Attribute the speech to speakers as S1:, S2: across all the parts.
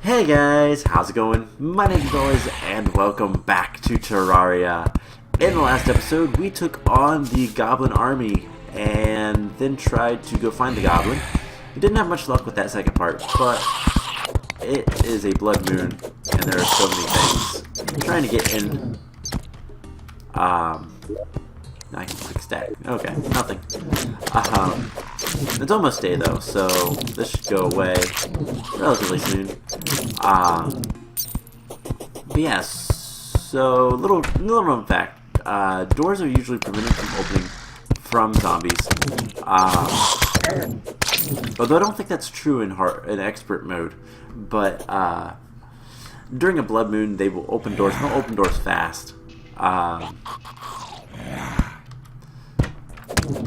S1: Hey guys, how's it going? My name is Boys, and welcome back to Terraria. In the last episode, we took on the Goblin army, and then tried to go find the Goblin. We didn't have much luck with that second part, but it is a blood moon, and there are so many things. I'm trying to get in. I can quick stack. Okay, nothing. It's almost day though, so this should go away relatively soon. But yeah, so little known fact: doors are usually prevented from opening from zombies. Although I don't think that's true in expert mode, but during a blood moon, they will open doors. They'll open doors fast.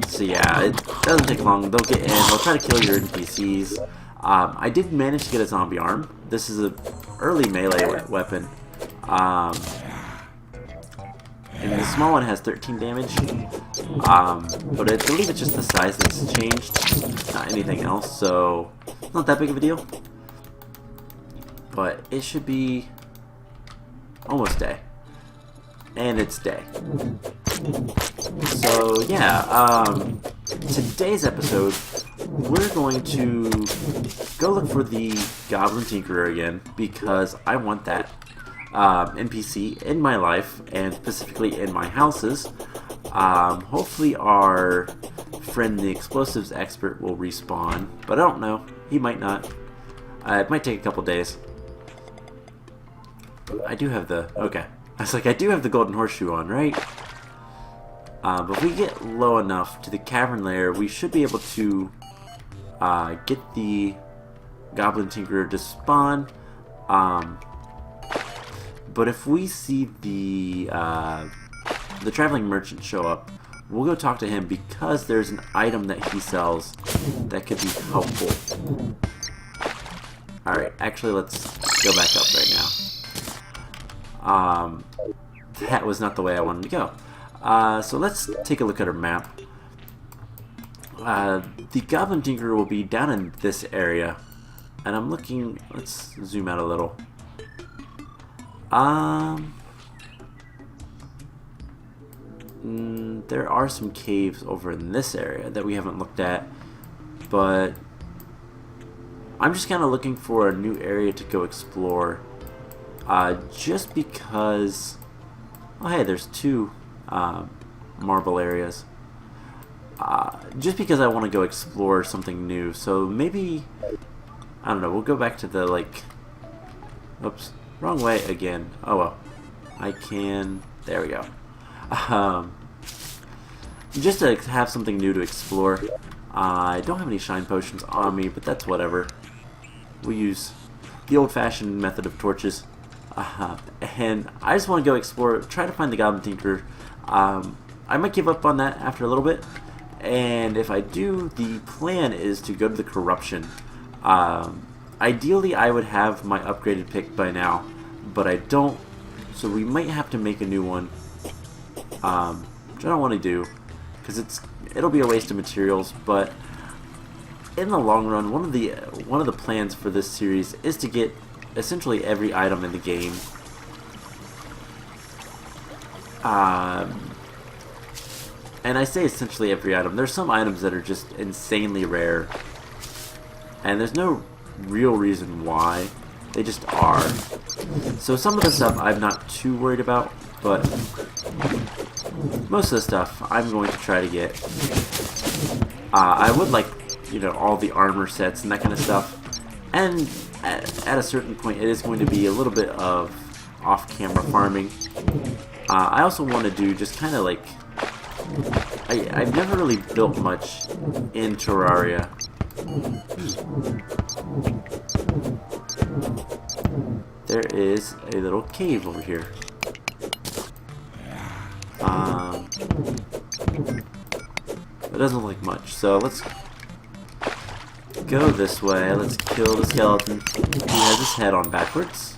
S1: So yeah, it doesn't take long. They'll get in. They'll try to kill your NPCs. I did manage to get a zombie arm. This is an early melee weapon. And the small one has 13 damage. But I believe it's just the size that's changed, not anything else. So it's not that big of a deal. But it should be almost day. And it's day. So yeah, today's episode, we're going to go look for the Goblin Tinkerer again, because I want that NPC in my life, and specifically in my houses. Hopefully our friend the explosives expert will respawn, but I don't know, he might not. It might take a couple days. I do have the, okay. I was like, I do have the golden horseshoe on, right? But if we get low enough to the cavern layer, we should be able to get the Goblin Tinkerer to spawn. But if we see the traveling merchant show up, we'll go talk to him, because there's an item that he sells that could be helpful. Alright, actually let's go back up right now. That was not the way I wanted to go. So let's take a look at our map. The Goblin Tinkerer will be down in this area, and I'm looking. Let's zoom out a little. There are some caves over in this area that we haven't looked at, but I'm just kind of looking for a new area to go explore. Just because, oh hey, there's two marble areas. Just because I want to go explore something new. So maybe, I don't know, we'll go back to the, like, oops, wrong way again. Oh well, I can, there we go. Just to have something new to explore. I don't have any shine potions on me, but that's whatever. We use the old-fashioned method of torches. And I just want to go explore, try to find the Goblin Tinkerer. I might give up on that after a little bit, and if I do, the plan is to go to the corruption. Ideally I would have my upgraded pick by now, but I don't, so we might have to make a new one, which I don't want to do, because it'll be a waste of materials. But in the long run, one of the plans for this series is to get essentially every item in the game. And I say essentially every item. There's some items that are just insanely rare, and there's no real reason why. They just are. So some of the stuff I'm not too worried about, but most of the stuff I'm going to try to get. I would like, you know, all the armor sets and that kind of stuff. And at a certain point, it is going to be a little bit of off-camera farming. I also want to do just kind of like, I've never really built much in Terraria. There is a little cave over here. It doesn't look like much, so let's go this way. Let's kill the skeleton. He has his head on backwards.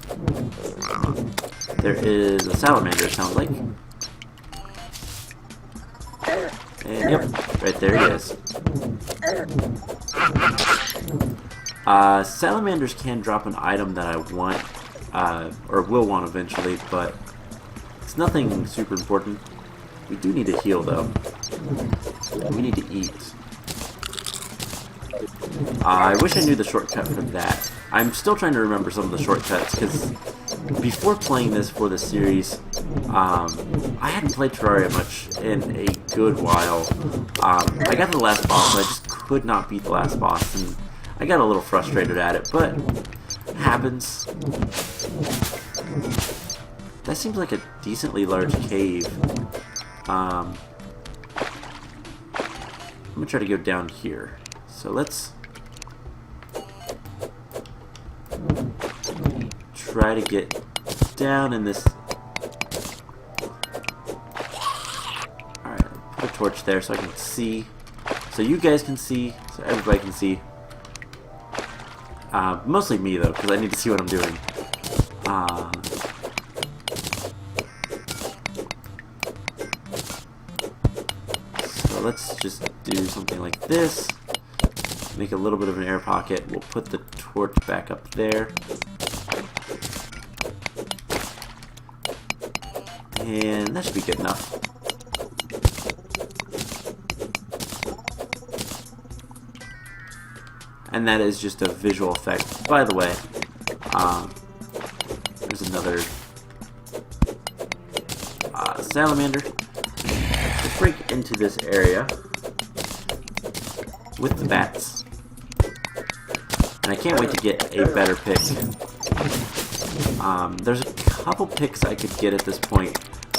S1: There is a salamander, it sounds like. And yep, right there he is. Salamanders can drop an item that I want, or will want eventually, but it's nothing super important. We do need to heal, though. We need to eat. I wish I knew the shortcut for that. I'm still trying to remember some of the shortcuts, because before playing this for the series, I hadn't played Terraria much in a good while. I got to the last boss, and I just could not beat the last boss, and I got a little frustrated at it, but it happens. That seems like a decently large cave. I'm gonna try to go down here. So let's try to get down in this. Alright, put a torch there so I can see. So you guys can see, so everybody can see. Mostly me though, because I need to see what I'm doing. So let's just do something like this. Make a little bit of an air pocket. We'll put the torch back up there. And that should be good enough. And that is just a visual effect. By the way, there's another salamander. Let's break into this area with the bats. And I can't wait to get a better pick. There's a couple picks I could get at this point.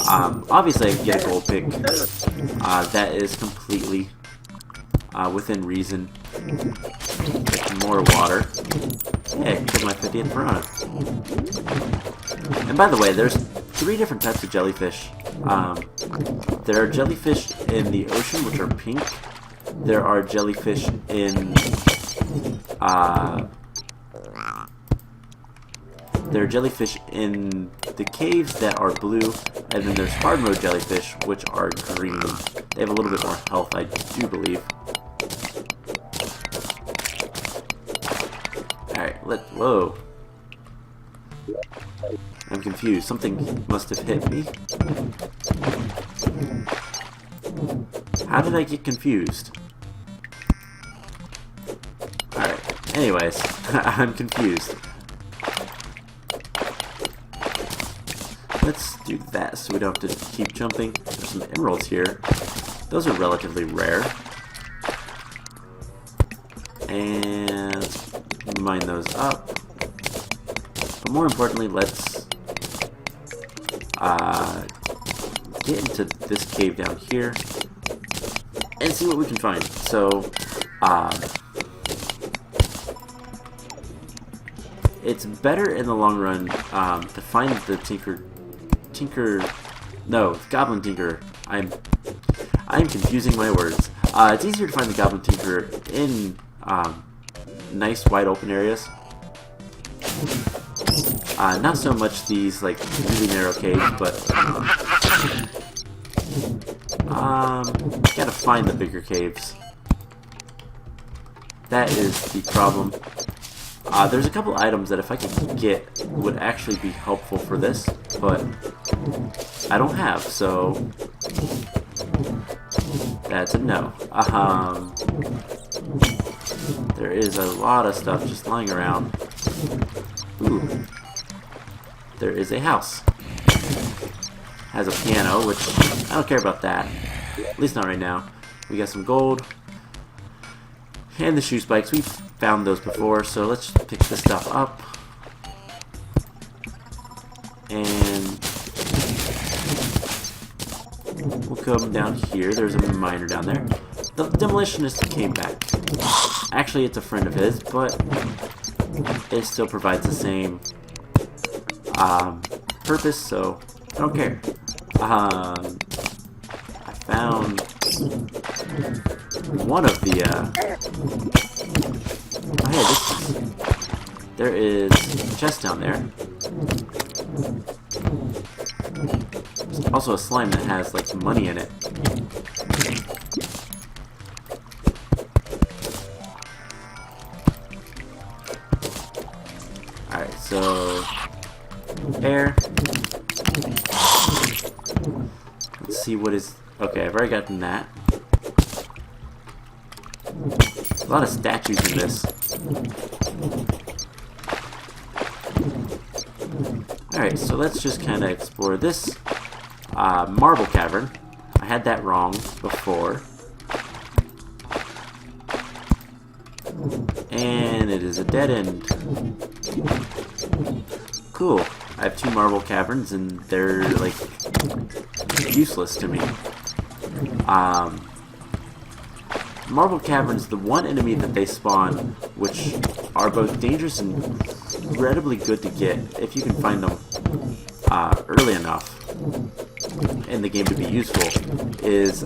S1: Obviously I could get a gold pick. That is completely within reason. Get more water. Hey, get my 50th piranha. And by the way, there's 3 different types of jellyfish. There are jellyfish in the ocean, which are pink. There are jellyfish in the caves that are blue, and then there's hard mode jellyfish, which are green. They have a little bit more health, I do believe. Alright, whoa. I'm confused. Something must have hit me. How did I get confused? Alright, anyways, I'm confused. Let's do that so we don't have to keep jumping. There's some emeralds here. Those are relatively rare. And mine those up. But more importantly, let's get into this cave down here and see what we can find. So, it's better in the long run to find the Goblin Tinkerer. I'm confusing my words. It's easier to find the Goblin Tinkerer in nice wide open areas. Not so much these like really narrow caves, but gotta find the bigger caves. That is the problem. There's a couple items that if I could get would actually be helpful for this, but I don't have, so that's a no. There is a lot of stuff just lying around. Ooh. There is a house. Has a piano, which I don't care about that. At least not right now. We got some gold. And the shoe spikes. We've found those before, so let's pick this stuff up. And we'll come down here. There's a miner down there. The demolitionist came back. Actually, it's a friend of his, but it still provides the same purpose, so I don't care. I found one of the oh yeah, there is a chest down there. There's also a slime that has like money in it. Alright, so air. Let's see what is... Okay, I've already gotten that. A lot of statues in this. Alright, so let's just kind of explore this marble cavern. I had that wrong before. And it is a dead end. Cool. I have 2 marble caverns and they're like useless to me. Marble caverns, the one enemy that they spawn, which are both dangerous and incredibly good to get if you can find them early enough in the game to be useful, is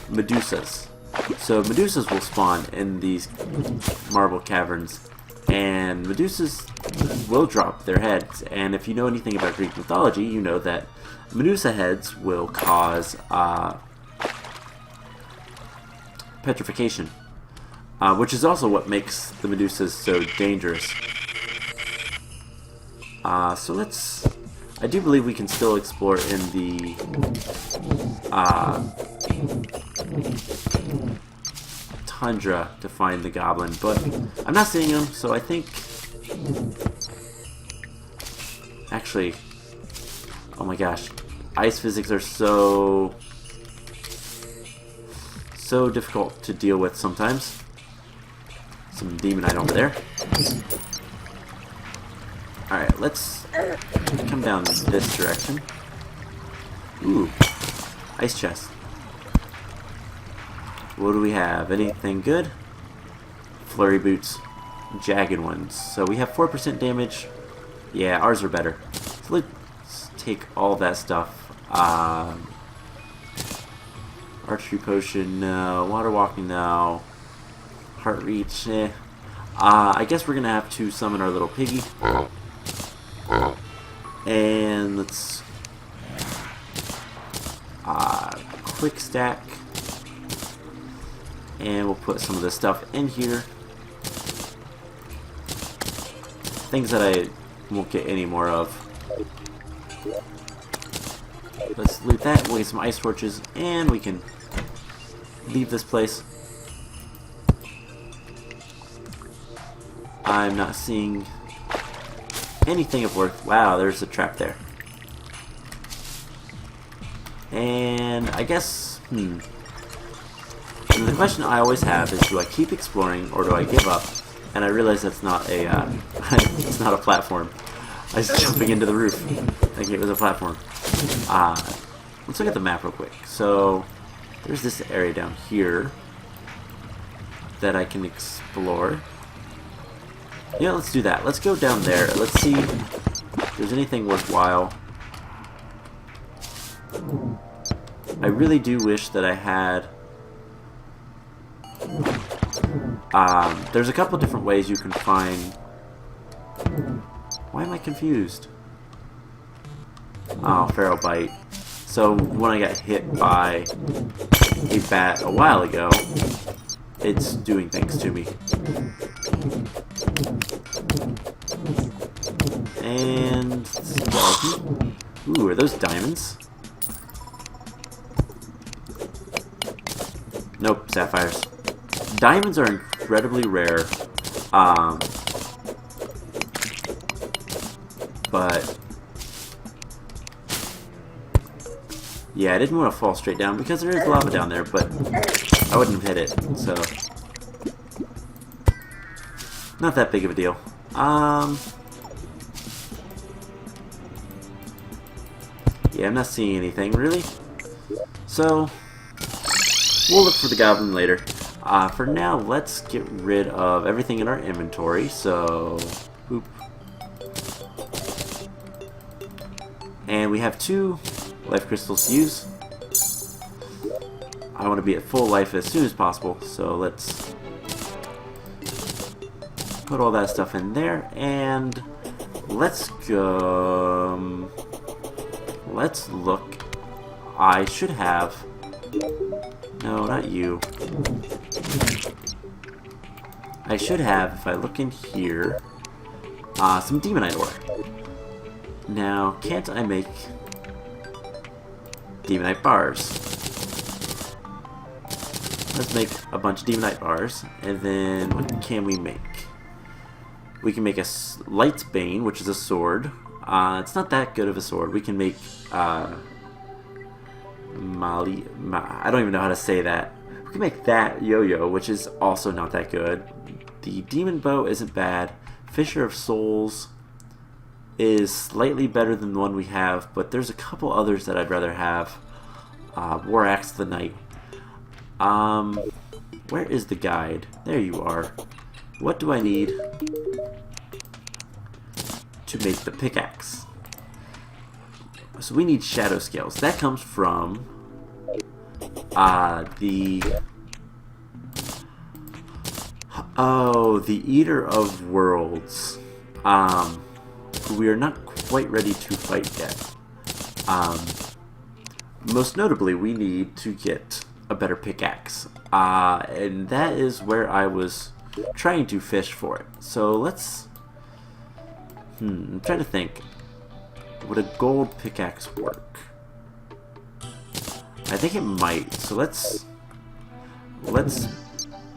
S1: Medusas. So Medusas will spawn in these marble caverns, and Medusas will drop their heads. And if you know anything about Greek mythology, you know that Medusa heads will cause petrification, which is also what makes the Medusas so dangerous. So let's... I do believe we can still explore in the tundra to find the goblin, but I'm not seeing him, so I think... Actually, oh my gosh, ice physics are so difficult to deal with sometimes. Some demonite over there. Alright, let's come down this direction. Ooh, ice chest. What do we have? Anything good? Flurry boots. Jagged ones. So we have 4% damage. Yeah, ours are better. So let's take all that stuff. Archery potion, no. Water walking, no. Heart reach, eh. I guess we're gonna have to summon our little piggy. And let's quick stack, and we'll put some of this stuff in here. Things that I won't get any more of. Let's loot that. We'll get some ice torches, and we can leave this place. I'm not seeing anything of worth. Wow, there's a trap there. And I guess, And the question I always have is, do I keep exploring or do I give up? And I realize that's not a, it's not a platform. I was jumping into the roof thinking it was a platform. Let's look at the map real quick. So, there's this area down here that I can explore. Yeah, let's do that. Let's go down there. Let's see if there's anything worthwhile. I really do wish that I had... there's a couple different ways you can find... Why am I confused? Oh, Feral Bite. So, when I got hit by a bat a while ago, it's doing things to me. And... skeleton. Ooh, are those diamonds? Nope, sapphires. Diamonds are incredibly rare. But... yeah, I didn't want to fall straight down because there is lava down there, but I wouldn't have hit it, so... not that big of a deal. Yeah, I'm not seeing anything, really. So, we'll look for the goblin later. For now, let's get rid of everything in our inventory, so... boop. And we have 2 life crystals to use. I want to be at full life as soon as possible, so let's put all that stuff in there, and let's go... let's look. I should have... no, not you. I should have, if I look in here, some demonite ore. Now, can't I make demonite bars? Let's make a bunch of demonite bars, and then what can we make? We can make a Light's Bane, which is a sword. It's not that good of a sword. We can make I don't even know how to say that. We can make that yo-yo, which is also not that good. The demon bow isn't bad. Fisher of Souls is slightly better than the one we have, but there's a couple others that I'd rather have. War Axe of the Night. Where is the guide? There you are. What do I need to make the pickaxe? So we need shadow scales. That comes from the Eater of Worlds. We are not quite ready to fight yet. Most notably, we need to get a better pickaxe. And that is where I was trying to fish for it. So let's... I'm trying to think. Would a gold pickaxe work? I think it might. So let's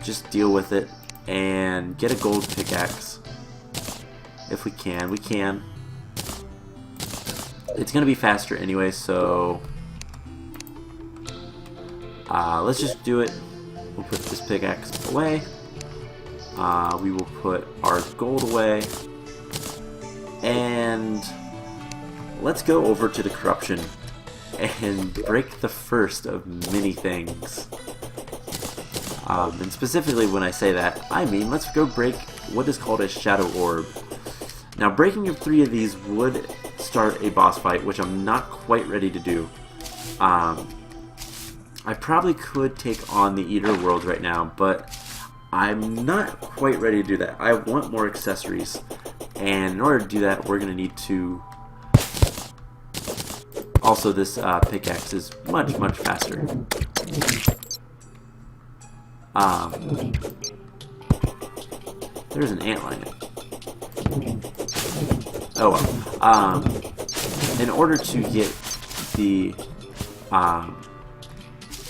S1: just deal with it and get a gold pickaxe. If we can, we can. It's gonna be faster anyway, so let's just do it. We'll put this pickaxe away. We will put our gold away. And let's go over to the corruption and break the first of many things. And specifically when I say that, I mean let's go break what is called a Shadow Orb. Now breaking 3 of these would start a boss fight, which I'm not quite ready to do. I probably could take on the Eater World right now, but I'm not quite ready to do that. I want more accessories, and in order to do that, we're going to need to... Also, this pickaxe is much, much faster. There's an antlion. Oh well. In order to get the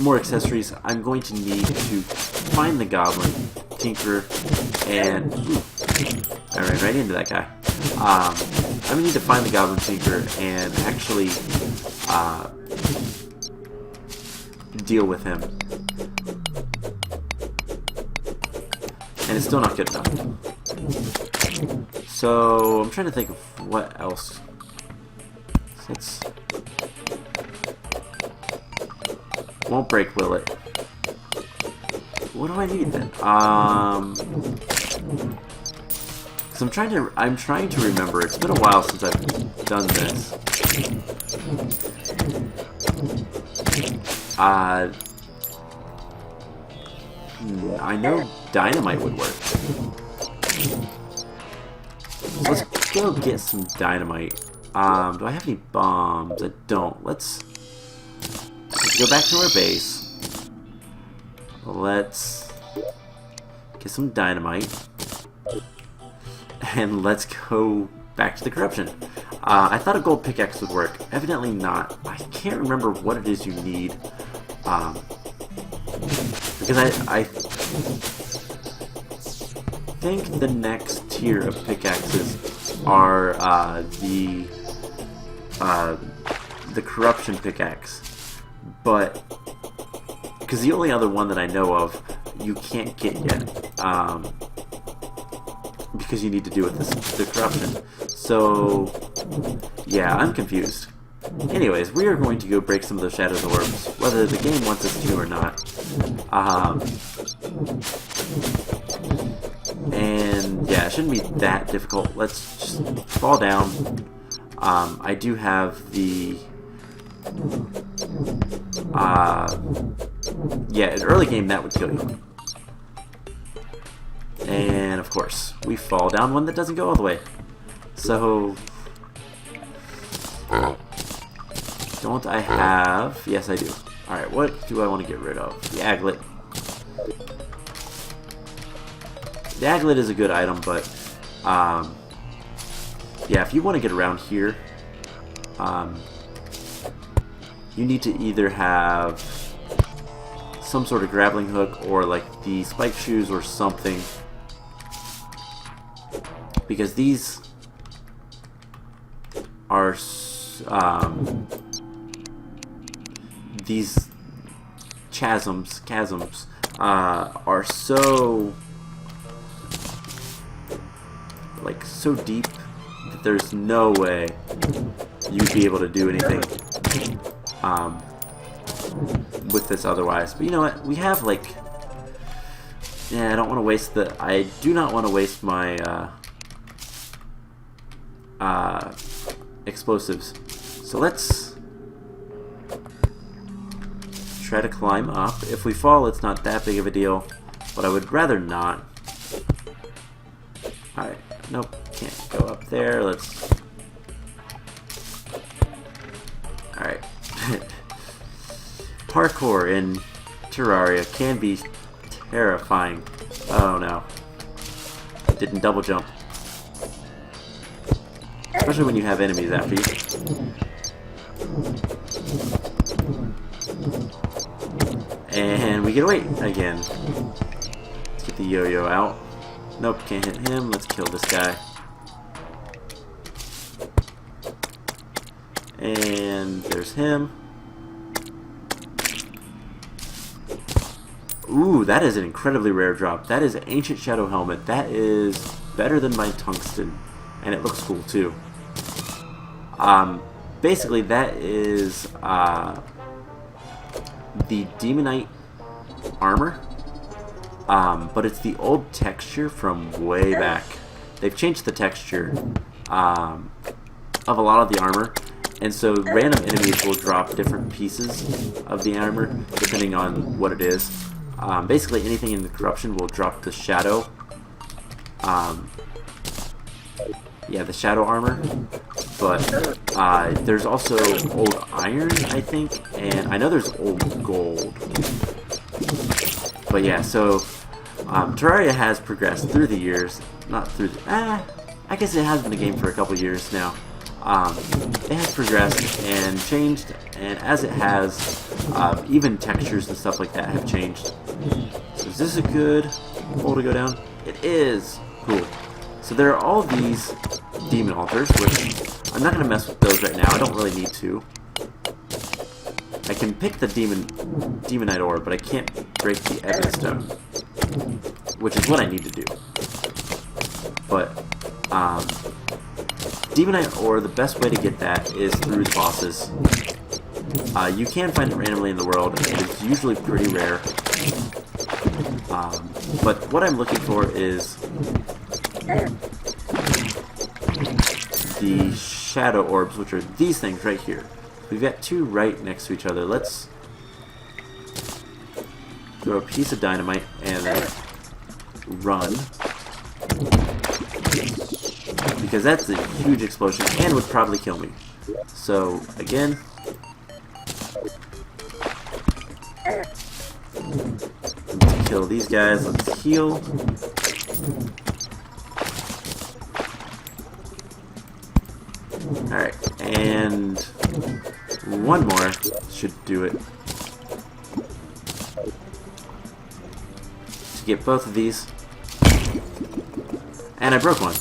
S1: more accessories, I'm going to need to find the Goblin Tinkerer, and I ran right into that guy. I'm going to need to find the Goblin Tinkerer and actually deal with him. And it's still not good enough. So I'm trying to think of what else. Let's... Won't break, will it? What do I need then? So I'm trying to remember. It's been a while since I've done this. I know dynamite would work. Let's go get some dynamite. Do I have any bombs? I don't. Let's go back to our base. Let's get some dynamite. And let's go back to the corruption. I thought a gold pickaxe would work. Evidently not. I can't remember what it is you need. Because I think the next tier of pickaxes are the corruption pickaxe. But because the only other one that I know of you can't get yet, because you need to do with the corruption. So yeah, I'm confused. Anyways, we are going to go break some of those Shadow Orbs, whether the game wants us to or not. And yeah, it shouldn't be that difficult. Let's just fall down. I do have the... yeah, in early game that would kill you. And of course, we fall down one that doesn't go all the way. So... don't I have... Yes, I do. Alright, what do I want to get rid of? The aglet. The aglet is a good item, but yeah, if you want to get around here, you need to either have some sort of grappling hook or like the spike shoes or something, because these are these chasms are so deep that there's no way you'd be able to do anything with this otherwise. But you know what? We have like, yeah, I don't want to waste I do not want to waste my explosives. So let's try to climb up. If we fall, it's not that big of a deal, but I would rather not. Alright, nope, can't go up there. Let's... Alright. Parkour in Terraria can be terrifying. Oh no. Didn't double jump. Especially when you have enemies after you. And we get away again. Let's get the yo-yo out. Nope, can't hit him. Let's kill this guy. And there's him. Ooh, that is an incredibly rare drop. That is Ancient Shadow Helmet. That is better than my tungsten. And it looks cool too. Basically that is the Demonite armor. But it's the old texture from way back. They've changed the texture of a lot of the armor, and so random enemies will drop different pieces of the armor depending on what it is. Basically anything in the corruption will drop the shadow. Yeah, the shadow armor. But there's also old iron, I think, and I know there's old gold. But yeah, so Terraria has progressed through the years. Not through the... I guess it has been a game for a couple years now. It has progressed and changed, and as it has, even textures and stuff like that have changed. So is this a good hole to go down? It is! Cool. So there are all these demon altars, which I'm not going to mess with those right now. I don't really need to. I can pick the demonite ore, but I can't break the ebon stone, which is what I need to do. But demonite ore, the best way to get that is through the bosses. You can find it randomly in the world, and it's usually pretty rare. But what I'm looking for is the Shadow Orbs, which are these things right here. We've got two right next to each other. Let's throw a piece of dynamite and then run. Because that's a huge explosion and would probably kill me. So, again. Let's kill these guys. Let's heal. Alright, and one more should do it. To get both of these. And I broke one.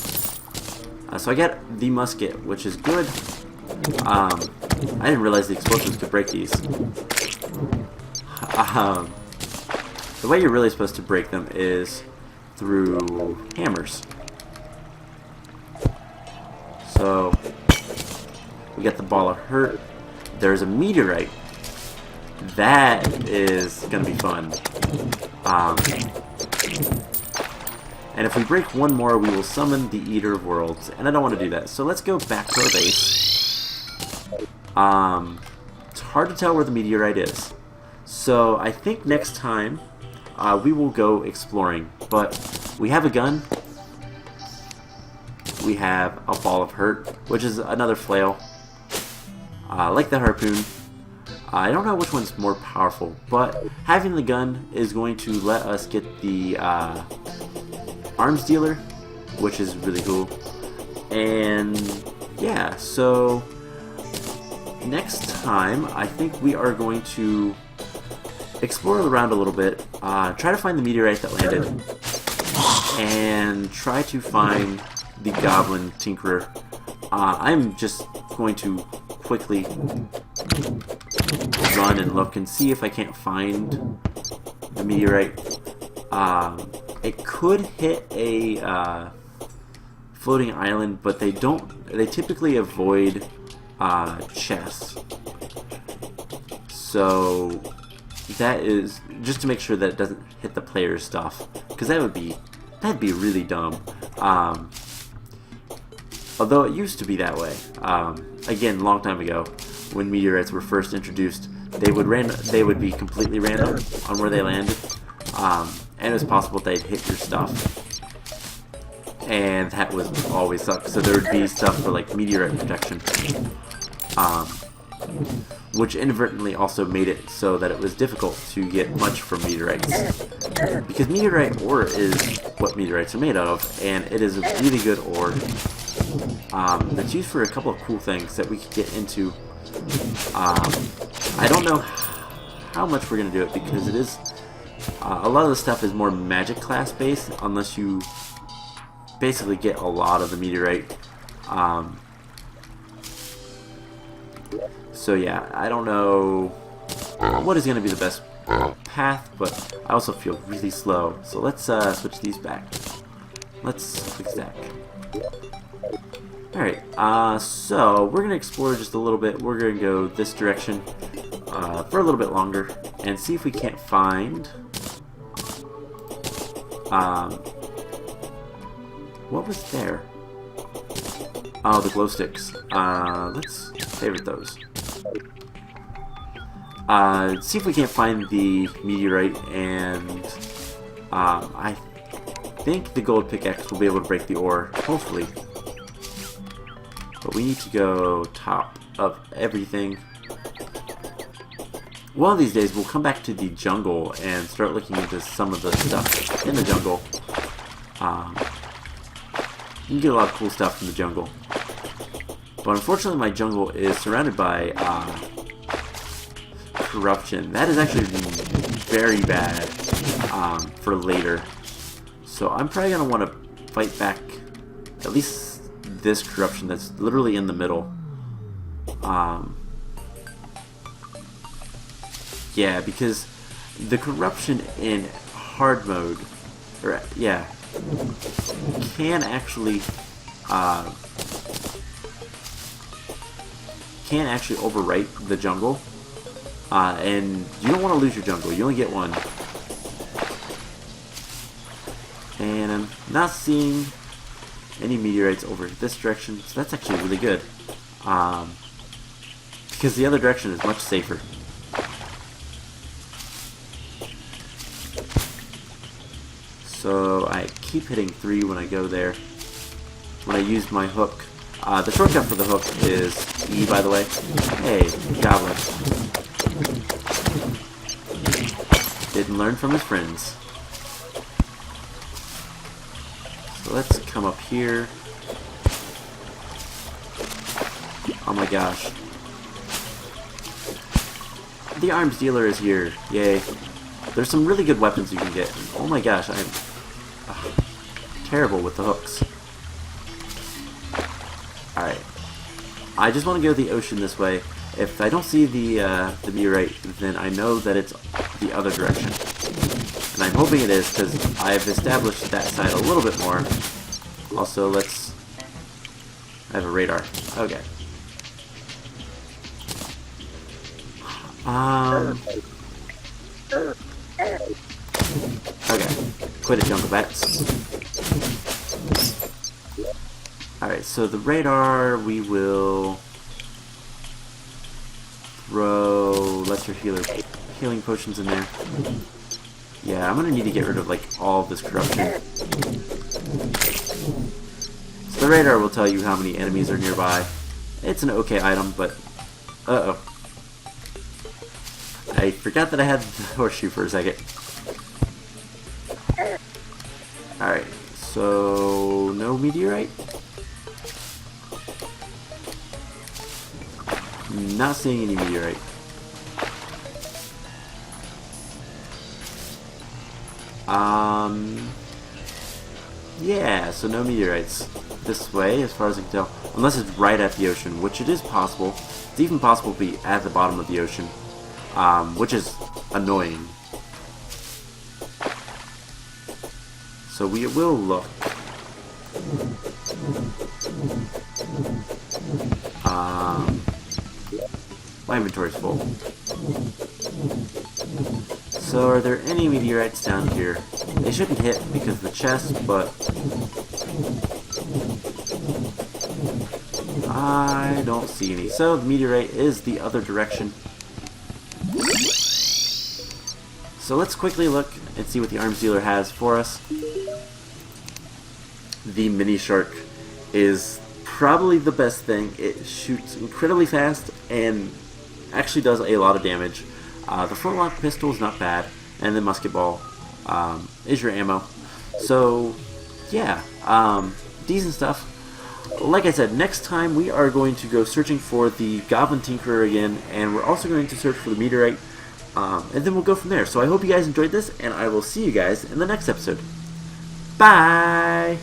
S1: So I get the musket, which is good. I didn't realize the explosives could break these. The way you're really supposed to break them is through hammers. So we got the ball of hurt. There's a meteorite. That is gonna be fun. And if we break one more, we will summon the Eater of Worlds. And I don't want to do that. So let's go back to our base. It's hard to tell where the meteorite is. So I think next time we will go exploring. But we have a gun. We have a ball of hurt, which is another flail. Like the harpoon. I don't know which one's more powerful, but having the gun is going to let us get the arms dealer, which is really cool. And yeah, so next time I think we are going to explore around a little bit, try to find the meteorite that landed, and try to find the Goblin Tinkerer. I'm just going to quickly run and look and see if I can't find the meteorite. It could hit a floating island, but they typically avoid chests. So that is just to make sure that it doesn't hit the player's stuff, because that'd be really dumb. Although it used to be that way. Again, a long time ago, when meteorites were first introduced, they would be completely random on where they landed, and it was possible they'd hit your stuff, and that was always suck. So there would be stuff for like meteorite protection, which inadvertently also made it so that it was difficult to get much from meteorites, because meteorite ore is what meteorites are made out of, and it is a really good ore. That's used for a couple of cool things that we could get into. I don't know how much we're going to do it, because it is a lot of the stuff is more magic class based, unless you basically get a lot of the meteorite. So yeah, I don't know what is going to be the best path, but I also feel really slow. So let's switch these back. Let's quick stack. Alright, so we're going to explore just a little bit. We're going to go this direction for a little bit longer and see if we can't find what was there? Oh, the glow sticks. Let's favorite those. See if we can't find the meteorite, and I think the gold pickaxe will be able to break the ore, hopefully. But we need to go top of everything. One of these days we'll come back to the jungle and start looking into some of the stuff in the jungle. You can get a lot of cool stuff from the jungle. But unfortunately my jungle is surrounded by corruption. That is actually very bad for later. So I'm probably going to want to fight back at least this corruption that's literally in the middle. Yeah, because the corruption in hard mode, or yeah, can actually overwrite the jungle, and you don't want to lose your jungle. You only get one. And I'm not seeing any meteorites over this direction, so that's actually really good, because the other direction is much safer. So I keep hitting 3 when I go there. When I use my hook, the shortcut for the hook is E, by the way. Hey, Goblin. Didn't learn from his friends. So let's come up here. Oh my gosh. The arms dealer is here. Yay. There's some really good weapons you can get. Oh my gosh, I'm terrible with the hooks. Alright. I just want to go the ocean this way. If I don't see the meteorite, then I know that it's the other direction. And I'm hoping it is, because I've established that side a little bit more. Also, let's... I have a radar. Okay. Okay. Quit it, jungle bats. Alright, so the radar, we will throw lesser healing potions in there. Yeah, I'm gonna need to get rid of like all of this corruption. So the radar will tell you how many enemies are nearby. It's an okay item, but uh-oh. I forgot that I had the horseshoe for a second. Alright, so So, no meteorite? Not seeing any meteorite. Yeah, so no meteorites this way, as far as I can tell. Unless it's right at the ocean, which it is possible. It's even possible to be at the bottom of the ocean, which is annoying. So we will look. My inventory's full. So are there any meteorites down here? They shouldn't hit because of the chest, but I don't see any. So the meteorite is the other direction. So let's quickly look and see what the arms dealer has for us. The mini shark is probably the best thing. It shoots incredibly fast and actually does a lot of damage. The flintlock pistol is not bad, and the musket ball is your ammo. So yeah, decent stuff. Like I said, next time we are going to go searching for the Goblin Tinkerer again, and we're also going to search for the meteorite, and then we'll go from there. So I hope you guys enjoyed this, and I will see you guys in the next episode. Bye!